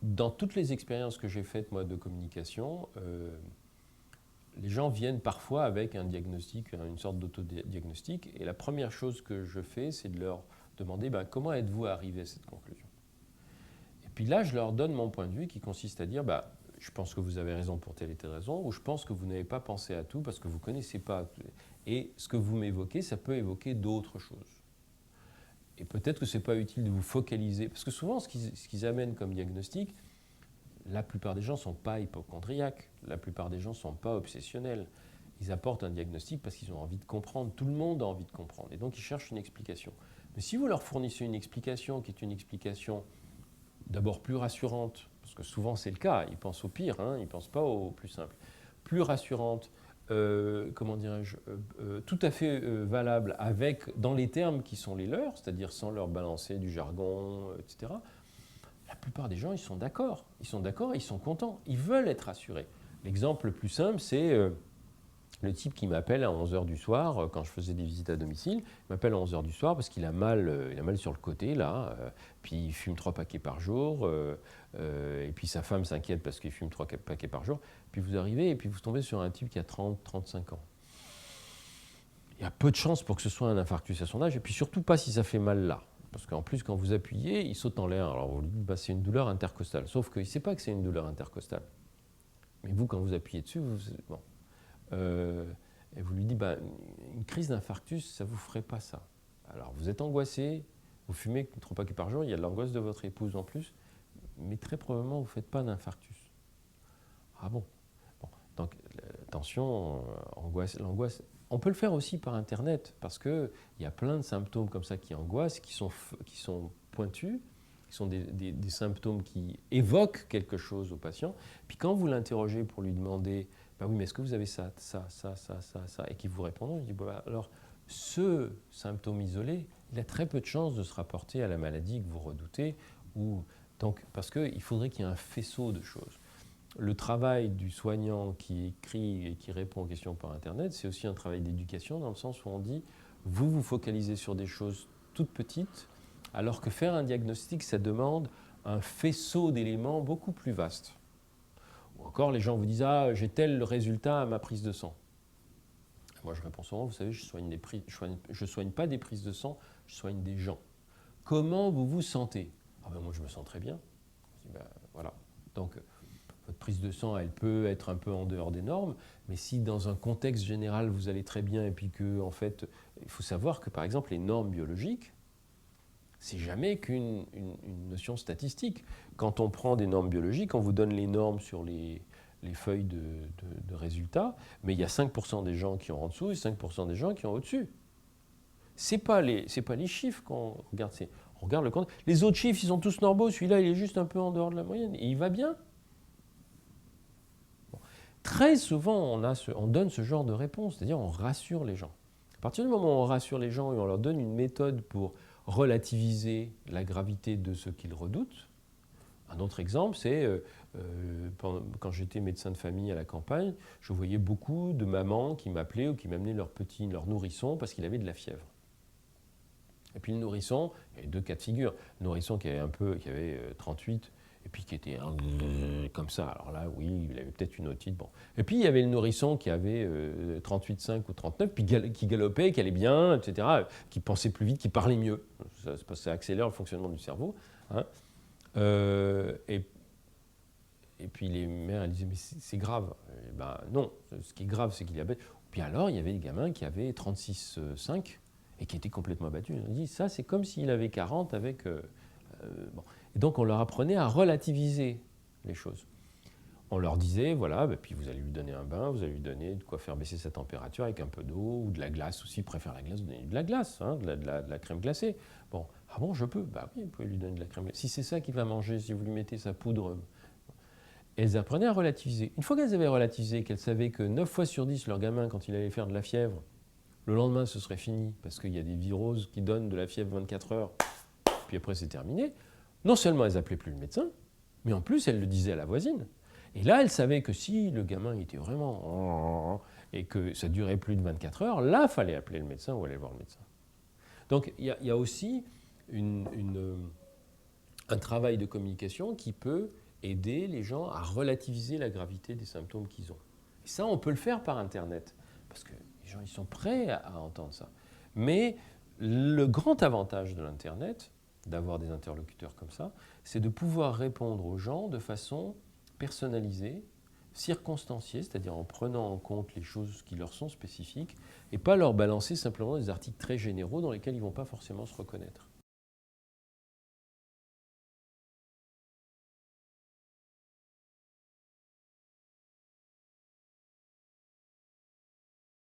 dans toutes les expériences que j'ai faites, moi, de communication, les gens viennent parfois avec un diagnostic, une sorte d'autodiagnostic, et la première chose que je fais, c'est de leur demander comment êtes-vous arrivé à cette conclusion. Et puis là, je leur donne mon point de vue qui consiste à dire je pense que vous avez raison pour telle et telle raison, ou je pense que vous n'avez pas pensé à tout parce que vous ne connaissez pas. Et ce que vous m'évoquez, ça peut évoquer d'autres choses. Et peut-être que ce n'est pas utile de vous focaliser, parce que souvent, ce qu'ils amènent comme diagnostic, la plupart des gens ne sont pas hypocondriaques, la plupart des gens ne sont pas obsessionnels. Ils apportent un diagnostic parce qu'ils ont envie de comprendre, tout le monde a envie de comprendre, et donc ils cherchent une explication. Mais si vous leur fournissez une explication qui est une explication d'abord plus rassurante, parce que souvent c'est le cas, ils pensent au pire, ils ne pensent pas au plus simple, plus rassurante, comment dirais-je, tout à fait valable dans les termes qui sont les leurs, c'est-à-dire sans leur balancer du jargon, etc., la plupart des gens, ils sont d'accord. Ils sont d'accord et ils sont contents. Ils veulent être rassurés. L'exemple le plus simple, c'est le type qui m'appelle à 11 h du soir, quand je faisais des visites à domicile. Il m'appelle à 11 h du soir parce qu'il a mal sur le côté, là. Puis il fume 3 paquets par jour. Et puis sa femme s'inquiète parce qu'il fume 3 paquets par jour. Puis vous arrivez et puis vous tombez sur un type qui a 30-35 ans. Il y a peu de chances pour que ce soit un infarctus à son âge. Et puis surtout pas si ça fait mal là. Parce qu'en plus, quand vous appuyez, il saute en l'air. Alors vous lui dites, c'est une douleur intercostale. Sauf qu'il ne sait pas que c'est une douleur intercostale. Mais vous, quand vous appuyez dessus, et vous lui dites, une crise d'infarctus, ça ne vous ferait pas ça. Alors vous êtes angoissé, vous fumez 3 paquets par jour, il y a de l'angoisse de votre épouse en plus, mais très probablement, vous ne faites pas d'infarctus. Ah bon, donc, attention, l'angoisse. On peut le faire aussi par Internet, parce qu'il y a plein de symptômes comme ça qui angoissent, qui sont pointus, qui sont des symptômes qui évoquent quelque chose au patient. Puis quand vous l'interrogez pour lui demander, oui, mais est-ce que vous avez ça, et qu'il vous répond, je dis, alors, ce symptôme isolé, il a très peu de chances de se rapporter à la maladie que vous redoutez, parce qu'il faudrait qu'il y ait un faisceau de choses. Le travail du soignant qui écrit et qui répond aux questions par Internet, c'est aussi un travail d'éducation dans le sens où on dit vous vous focalisez sur des choses toutes petites, alors que faire un diagnostic, ça demande un faisceau d'éléments beaucoup plus vaste. Ou encore, les gens vous disent j'ai tel résultat à ma prise de sang. Moi, je réponds souvent vous savez, je soigne pas des prises de sang, je soigne des gens. Comment vous vous sentez moi, je me sens très bien. Je dis, voilà. Donc, votre prise de sang, elle peut être un peu en dehors des normes, mais si dans un contexte général, vous allez très bien, et puis que, en fait, il faut savoir que, par exemple, les normes biologiques, c'est jamais qu'une notion statistique. Quand on prend des normes biologiques, on vous donne les normes sur les feuilles de résultats, mais il y a 5% des gens qui ont en dessous et 5% des gens qui ont au-dessus. C'est pas les chiffres qu'on regarde, on regarde le compte. Les autres chiffres, ils sont tous normaux, celui-là, il est juste un peu en dehors de la moyenne, et il va bien. Très souvent, on donne ce genre de réponse, c'est-à-dire on rassure les gens. À partir du moment où on rassure les gens et on leur donne une méthode pour relativiser la gravité de ce qu'ils redoutent, un autre exemple, c'est quand j'étais médecin de famille à la campagne, je voyais beaucoup de mamans qui m'appelaient ou qui m'amenaient leur nourrisson parce qu'il avait de la fièvre. Et puis le nourrisson, il y avait 2 cas de figure. Le nourrisson qui avait 38, et puis qui était comme ça. Alors là, oui, il avait peut-être une otite. Bon. Et puis il y avait le nourrisson qui avait 38,5 ou 39, puis qui galopait, qui allait bien, etc., qui pensait plus vite, qui parlait mieux. Ça accélère le fonctionnement du cerveau. Et puis les mères, elles disaient, mais c'est grave. Non, ce qui est grave, c'est qu'il a... Puis alors, il y avait des gamins qui avaient 36,5 et qui étaient complètement abattus. On dit, ça, c'est comme s'il avait 40 avec... Et donc, on leur apprenait à relativiser les choses. On leur disait, voilà, puis vous allez lui donner un bain, vous allez lui donner de quoi faire baisser sa température avec un peu d'eau ou de la glace aussi. Il préfère la glace, vous donnez de la glace, de la crème glacée. Bon, je peux. Oui, vous pouvez lui donner de la crème glacée. Si c'est ça qu'il va manger, si vous lui mettez sa poudre... Elles apprenaient à relativiser. Une fois qu'elles avaient relativisé, qu'elles savaient que 9 fois sur 10, leur gamin, quand il allait faire de la fièvre, le lendemain, ce serait fini, parce qu'il y a des viroses qui donnent de la fièvre 24 heures, puis après, c'est terminé. Non seulement elles n'appelaient plus le médecin, mais en plus, elles le disaient à la voisine. Et là, elles savaient que si le gamin était vraiment... et que ça durait plus de 24 heures, là, il fallait appeler le médecin ou aller voir le médecin. Donc, il y a aussi un travail de communication qui peut aider les gens à relativiser la gravité des symptômes qu'ils ont. Et ça, on peut le faire par Internet, parce que les gens ils sont prêts à entendre ça. Mais le grand avantage de l'Internet, d'avoir des interlocuteurs comme ça, c'est de pouvoir répondre aux gens de façon personnalisée, circonstanciée, c'est-à-dire en prenant en compte les choses qui leur sont spécifiques, et pas leur balancer simplement des articles très généraux dans lesquels ils ne vont pas forcément se reconnaître.